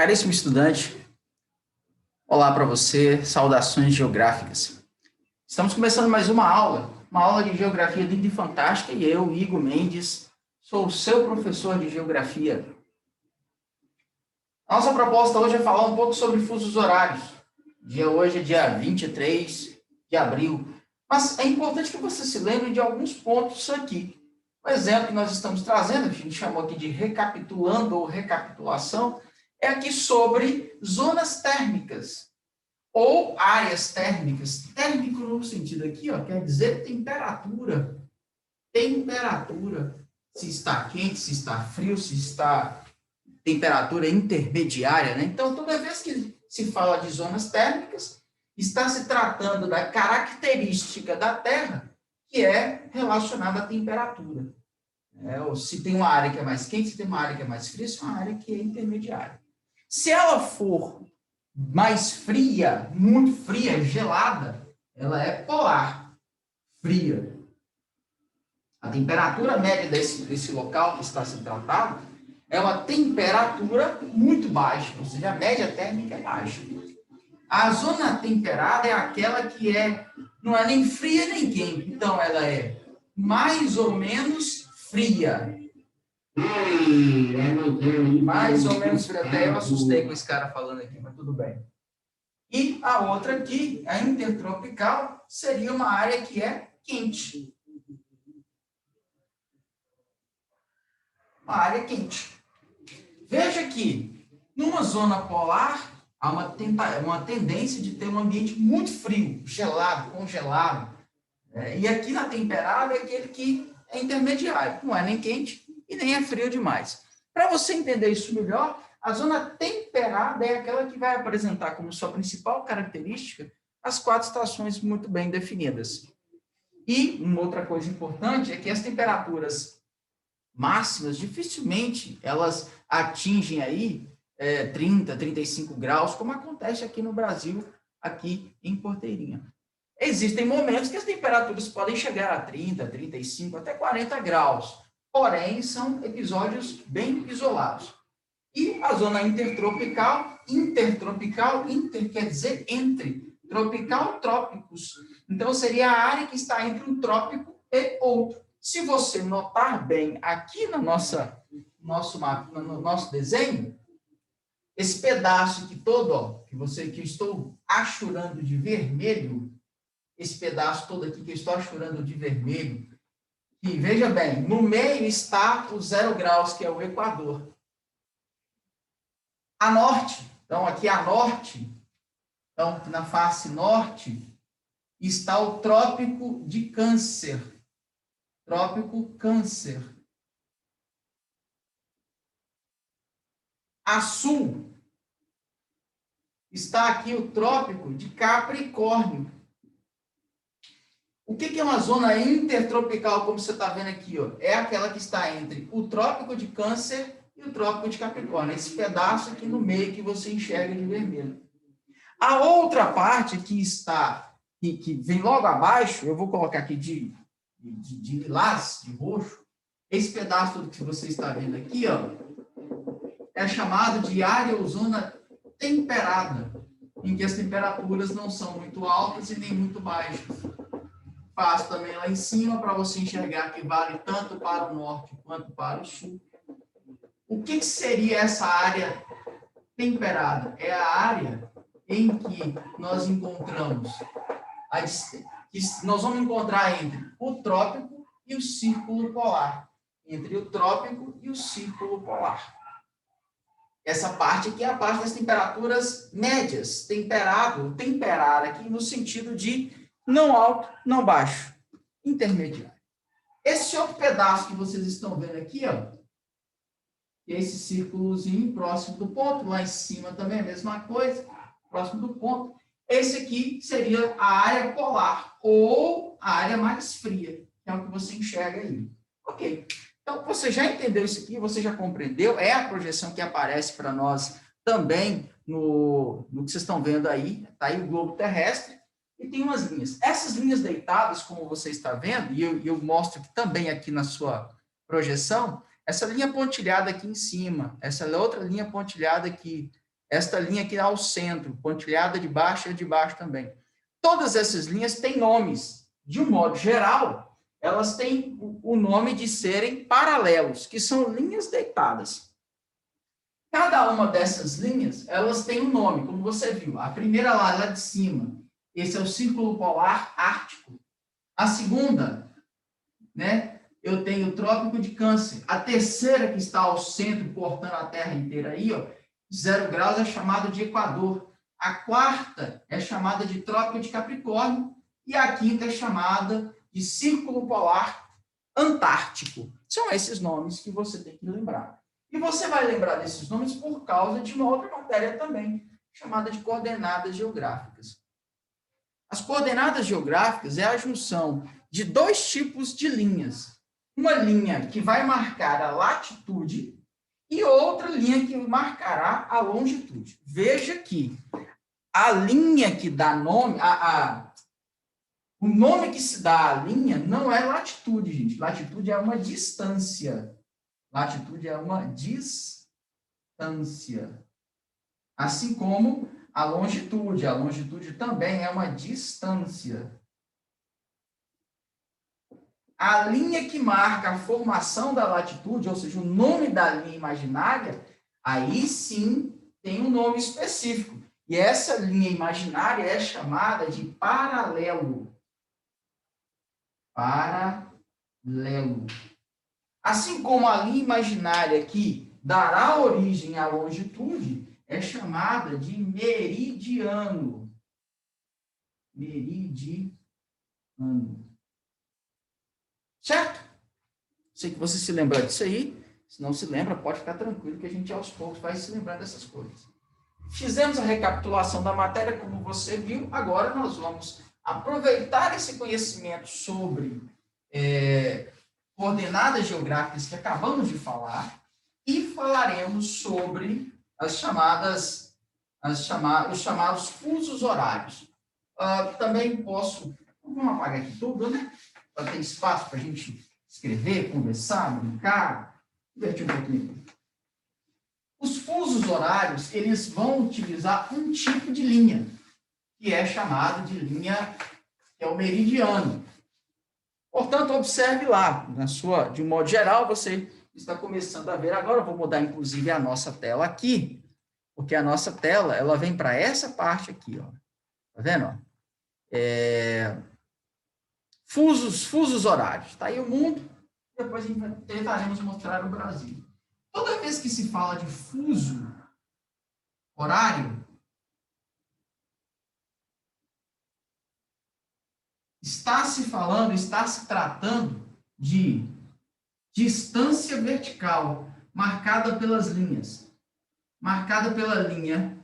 Caríssimo estudante, olá para você, saudações geográficas. Estamos começando mais uma aula de Geografia linda e fantástica, e eu, Igor Mendes, sou o seu professor de Geografia. A nossa proposta hoje é falar um pouco sobre fusos horários. Hoje é dia 23 de abril, mas é importante que você se lembre de alguns pontos aqui. O exemplo que nós estamos trazendo, a gente chamou aqui de recapitulando ou recapitulação, é aqui sobre zonas térmicas ou áreas térmicas. Térmico no sentido aqui, ó, quer dizer temperatura. Temperatura. Se está quente, se está frio, se está temperatura intermediária, né? Então, toda vez que se fala de zonas térmicas, está se tratando da característica da Terra que é relacionada à temperatura. Se tem uma área que é mais quente, se tem uma área que é mais fria, se tem uma área que é intermediária. Se ela for mais fria, muito fria, gelada, ela é polar, fria. A temperatura média desse local que está sendo tratado é uma temperatura muito baixa, ou seja, a média térmica é baixa. A zona temperada é aquela que não é nem fria nem quente, então ela é mais ou menos fria. Mais ou menos fria. Até eu assustei com esse cara falando aqui, mas tudo bem. E a outra aqui, a intertropical, seria uma área que é quente. Uma área quente. Veja que, numa zona polar, há uma tendência de ter um ambiente muito frio, gelado, congelado. E aqui na temperada é aquele que é intermediário, não é nem quente e nem é frio demais. Para você entender isso melhor, a zona temperada é aquela que vai apresentar como sua principal característica as 4 estações muito bem definidas. E uma outra coisa importante é que as temperaturas máximas, dificilmente elas atingem aí 30, 35 graus, como acontece aqui no Brasil, aqui em Porteirinha. Existem momentos que as temperaturas podem chegar a 30, 35, até 40 graus, porém são episódios bem isolados. E a zona intertropical, inter quer dizer entre, tropical, trópicos. Então, seria a área que está entre um trópico e outro. Se você notar bem aqui no nosso mapa, no nosso desenho, esse pedaço aqui todo, ó, que eu estou achurando de vermelho, esse pedaço todo aqui que eu estou achurando de vermelho, e veja bem, no meio está o 0 graus, que é o Equador. A norte, então aqui a norte, então na face norte, está o Trópico de Câncer. Trópico Câncer. A sul, está aqui o Trópico de Capricórnio. O que é uma zona intertropical, como você está vendo aqui? Ó? É aquela que está entre o Trópico de Câncer e o Trópico de Capricórnio. Esse pedaço aqui no meio que você enxerga de vermelho. A outra parte que vem logo abaixo, eu vou colocar aqui de lilás, de roxo, esse pedaço todo que você está vendo aqui, ó, é chamado de área ou zona temperada, em que as temperaturas não são muito altas e nem muito baixas. Faço também lá em cima para você enxergar que vale tanto para o norte quanto para o sul. O que seria essa área temperada? É a área em que nós encontramos nós vamos encontrar entre o trópico e o círculo polar. Entre o trópico e o círculo polar. Essa parte aqui é a parte das temperaturas médias. Temperar aqui no sentido de não alto, não baixo. Intermediário. Esse outro pedaço que vocês estão vendo aqui, ó, que é esse círculozinho próximo do ponto, lá em cima também é a mesma coisa, próximo do ponto. Esse aqui seria a área polar, ou a área mais fria, que é o que você enxerga aí. Ok. Então, você já entendeu isso aqui, você já compreendeu, é a projeção que aparece para nós também no que vocês estão vendo aí, está aí o globo terrestre, e tem umas linhas. Essas linhas deitadas, como você está vendo, e eu mostro também aqui na sua projeção, essa linha pontilhada aqui em cima, essa outra linha pontilhada aqui, esta linha aqui ao centro, pontilhada de baixo e de baixo também. Todas essas linhas têm nomes. De um modo geral, elas têm o nome de serem paralelos, que são linhas deitadas. Cada uma dessas linhas, elas têm um nome, como você viu. A primeira lá de cima, esse é o Círculo Polar Ártico. A segunda, né, eu tenho o Trópico de Câncer. A terceira, que está ao centro, cortando a Terra inteira aí, ó, 0 graus, é chamada de Equador. A quarta é chamada de Trópico de Capricórnio. E a quinta é chamada de Círculo Polar Antártico. São esses nomes que você tem que lembrar. E você vai lembrar desses nomes por causa de uma outra matéria também, chamada de coordenadas geográficas. As coordenadas geográficas é a junção de dois tipos de linhas. Uma linha que vai marcar a latitude e outra linha que marcará a longitude. Veja que a linha que dá nome, o nome que se dá à linha não é latitude, gente. Latitude é uma distância. Latitude é uma distância. Assim como a longitude. A longitude também é uma distância. A linha que marca a formação da latitude, ou seja, o nome da linha imaginária, aí sim tem um nome específico. E essa linha imaginária é chamada de paralelo. Paralelo. Assim como a linha imaginária que dará origem à longitude é chamada de meridiano. Meridiano. Certo? Sei que você se lembra disso aí. Se não se lembra, pode ficar tranquilo que a gente aos poucos vai se lembrando dessas coisas. Fizemos a recapitulação da matéria, como você viu. Agora nós vamos aproveitar esse conhecimento sobre coordenadas geográficas que acabamos de falar e falaremos sobre os chamados fusos horários. Também posso... Vamos apagar aqui tudo, né? Para ter espaço para a gente escrever, conversar, brincar, divertir um pouquinho. Os fusos horários, eles vão utilizar um tipo de linha, que é chamado de linha, que é o meridiano. Portanto, observe lá, de um modo geral, você está começando a ver. Agora eu vou mudar, inclusive, a nossa tela aqui, porque a nossa tela, ela vem para essa parte aqui, ó. Tá vendo? Ó? Fusos horários. Está aí o mundo, depois tentaremos mostrar o Brasil. Toda vez que se fala de fuso horário, está se tratando de distância vertical, marcada pelas linhas. Marcada pela linha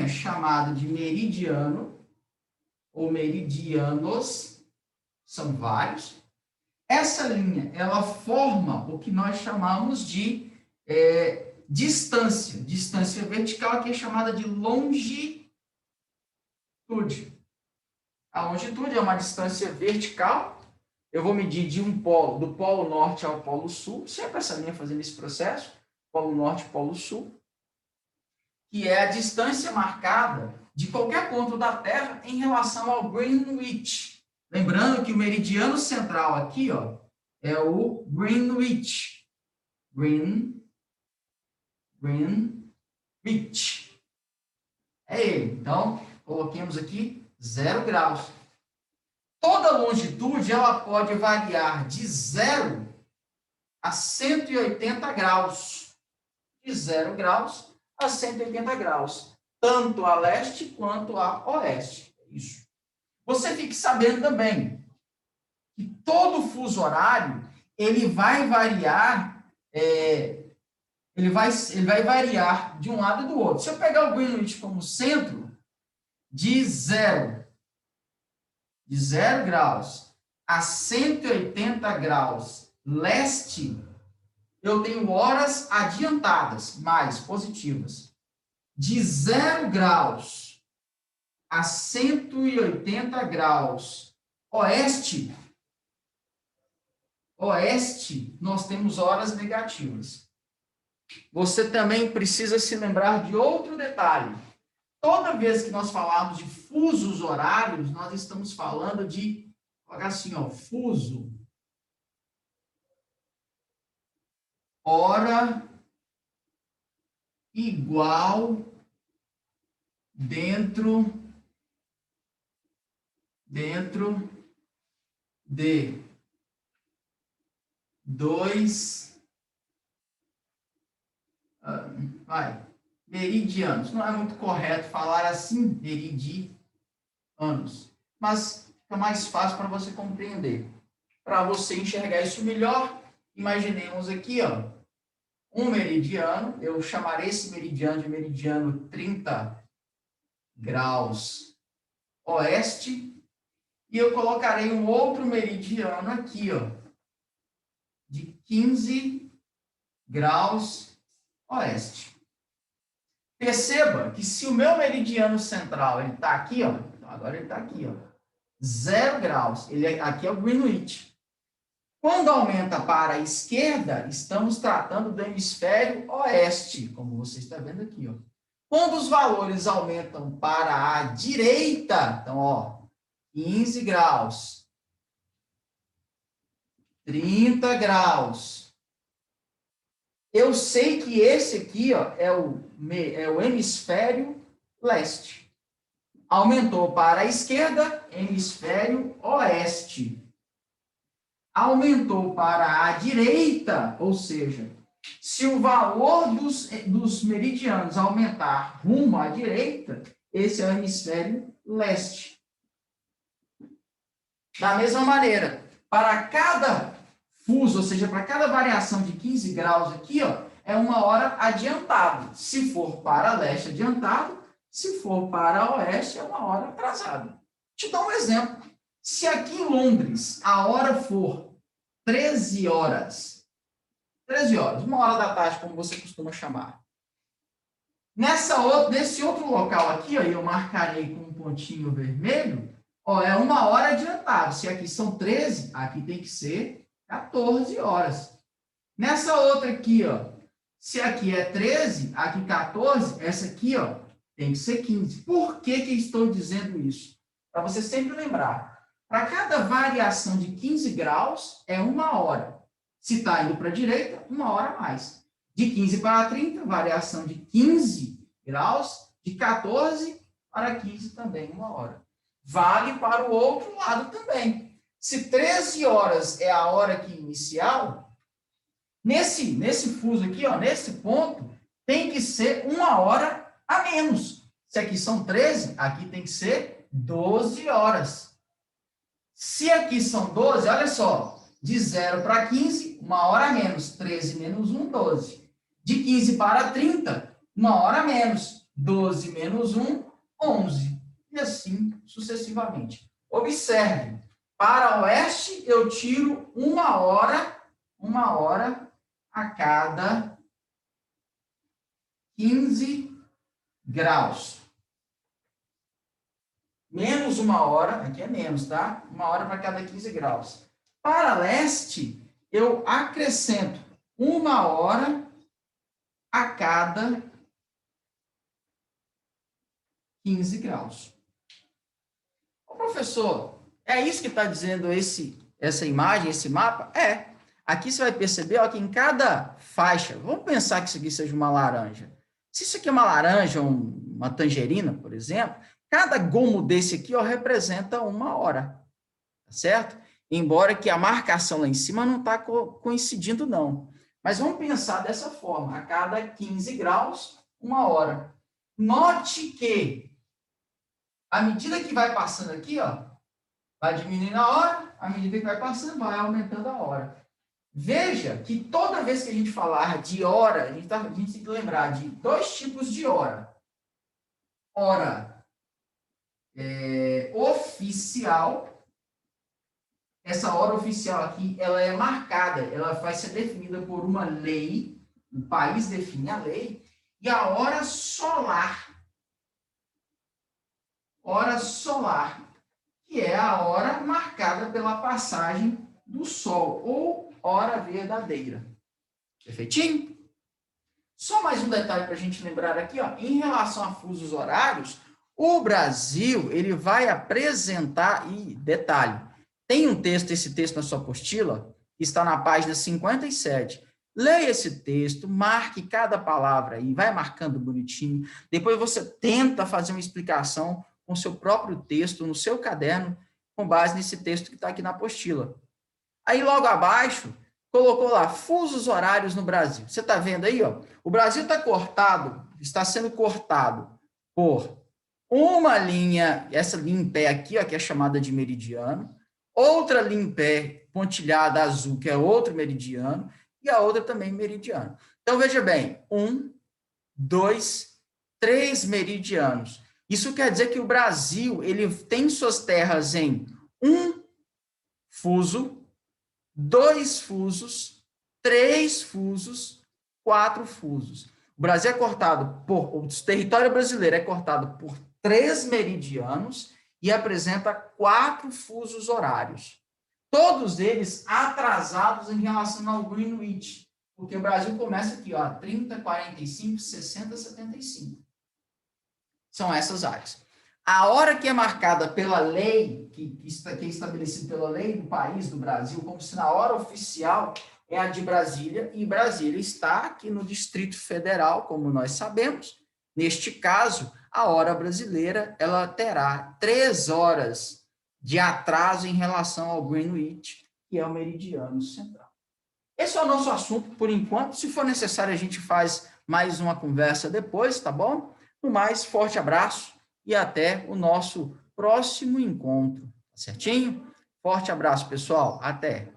chamada de meridiano, ou meridianos, são vários. Essa linha, ela forma o que nós chamamos de distância. Distância vertical, que é chamada de longitude. A longitude é uma distância vertical. Eu vou medir de um polo, do polo norte ao polo sul, sempre essa linha fazendo esse processo, polo norte e polo sul, que é a distância marcada de qualquer ponto da Terra em relação ao Greenwich. Lembrando que o meridiano central aqui, ó, é o Greenwich. Greenwich. É ele. Então, coloquemos aqui 0 graus. Toda longitude, ela pode variar de 0 a 180 graus. De 0 graus a 180 graus. Tanto a leste quanto a oeste. Isso. Você fique sabendo também que todo fuso horário, ele vai variar, ele vai variar de um lado e do outro. Se eu pegar o Greenwich como centro, de 0 graus a 180 graus leste, eu tenho horas adiantadas, mais positivas. De 0 graus a 180 graus oeste, oeste, nós temos horas negativas. Você também precisa se lembrar de outro detalhe. Toda vez que nós falarmos de fusos horários, nós estamos falando de, olha assim, ó, fuso, hora igual dentro de 2 meridianos. Não é muito correto falar assim, meridianos, mas fica mais fácil para você compreender. Para você enxergar isso melhor, imaginemos aqui, ó, um meridiano, eu chamarei esse meridiano de meridiano 30 graus oeste, e eu colocarei um outro meridiano aqui, ó, de 15 graus oeste. Perceba que se o meu meridiano central ele está aqui, ó, então agora ele está aqui, ó, 0 graus, aqui é o Greenwich. Quando aumenta para a esquerda, estamos tratando do hemisfério oeste, como você está vendo aqui, ó. Quando os valores aumentam para a direita, então, ó, 15 graus, 30 graus. Eu sei que esse aqui, ó, é o hemisfério leste. Aumentou para a esquerda, hemisfério oeste. Aumentou para a direita, ou seja, se o valor dos meridianos aumentar rumo à direita, esse é o hemisfério leste. Da mesma maneira, para cada fuso, ou seja, para cada variação de 15 graus aqui, ó, é uma hora adiantada. Se for para leste, adiantado. Se for para oeste, é uma hora atrasada. Te dou um exemplo. Se aqui em Londres a hora for 13 horas, 1 hora da tarde, como você costuma chamar. Nesse outro local aqui, ó, eu marcarei com um pontinho vermelho, ó, é 1 hora adiantado. Se aqui são 13, aqui tem que ser 14 horas. Nessa outra aqui, ó, se aqui é 13, aqui 14, essa aqui, ó, tem que ser 15. Por que estou dizendo isso? Para você sempre lembrar. Para cada variação de 15 graus, é 1 hora. Se está indo para a direita, 1 hora a mais. De 15 para 30, variação de 15 graus. De 14 para 15 também, 1 hora. Vale para o outro lado também. Se 13 horas é a hora aqui inicial, nesse fuso aqui, ó, nesse ponto, tem que ser 1 hora a menos. Se aqui são 13, aqui tem que ser 12 horas. Se aqui são 12, olha só, de 0 para 15, 1 hora a menos. 13 menos 1, 12. De 15 para 30, 1 hora a menos. 12 menos 1, 11. E assim sucessivamente. Observe, para oeste eu tiro 1 hora a cada 15 graus. Menos 1 hora, aqui é menos, tá? 1 hora para cada 15 graus. Para leste, eu acrescento 1 hora a cada 15 graus. Ô, professor, é isso que está dizendo essa imagem, esse mapa? É. Aqui você vai perceber, ó, que em cada faixa, vamos pensar que isso aqui seja uma laranja. Se isso aqui é uma laranja, uma tangerina, por exemplo, cada gomo desse aqui, ó, representa 1 hora, tá certo? Embora que a marcação lá em cima não está coincidindo, não. Mas vamos pensar dessa forma, a cada 15 graus, 1 hora. Note que, à medida que vai passando aqui, ó, vai diminuindo a hora, à medida que vai passando, vai aumentando a hora. Veja que toda vez que a gente falar de hora, a gente tem que lembrar de 2 tipos de hora. Hora oficial. Essa hora oficial aqui, ela é marcada, ela vai ser definida por uma lei, o país define a lei, e a hora solar. Hora solar, que é a hora marcada pela passagem do Sol, ou hora verdadeira. Perfeitinho? Só mais um detalhe para a gente lembrar aqui, ó, em relação a fusos horários, o Brasil ele vai apresentar, e detalhe, tem um texto, esse texto na sua apostila, que está na página 57. Leia esse texto, marque cada palavra aí, vai marcando bonitinho, depois você tenta fazer uma explicação com o seu próprio texto, no seu caderno, com base nesse texto que está aqui na apostila. Aí, logo abaixo, colocou lá, fusos horários no Brasil. Você está vendo aí, ó? O Brasil está sendo cortado por uma linha, essa linha em pé aqui, ó, que é chamada de meridiano, outra linha em pé pontilhada azul, que é outro meridiano, e a outra também meridiano. Então, veja bem, 1, 2, 3 meridianos. Isso quer dizer que o Brasil ele tem suas terras em um fuso, 2 fusos, 3 fusos, 4 fusos. O Brasil é cortado o território brasileiro é cortado por 3 meridianos e apresenta 4 fusos horários. Todos eles atrasados em relação ao Greenwich, porque o Brasil começa aqui, ó, 30, 45, 60, 75. São essas áreas. A hora que é marcada pela lei, que é estabelecida pela lei do país, do Brasil, como se na hora oficial é a de Brasília, e Brasília está aqui no Distrito Federal, como nós sabemos. Neste caso, a hora brasileira ela terá 3 horas de atraso em relação ao Greenwich, que é o meridiano central. Esse é o nosso assunto por enquanto. Se for necessário, a gente faz mais uma conversa depois, tá bom? No mais, forte abraço e até o nosso próximo encontro, tá certinho? Forte abraço, pessoal. Até!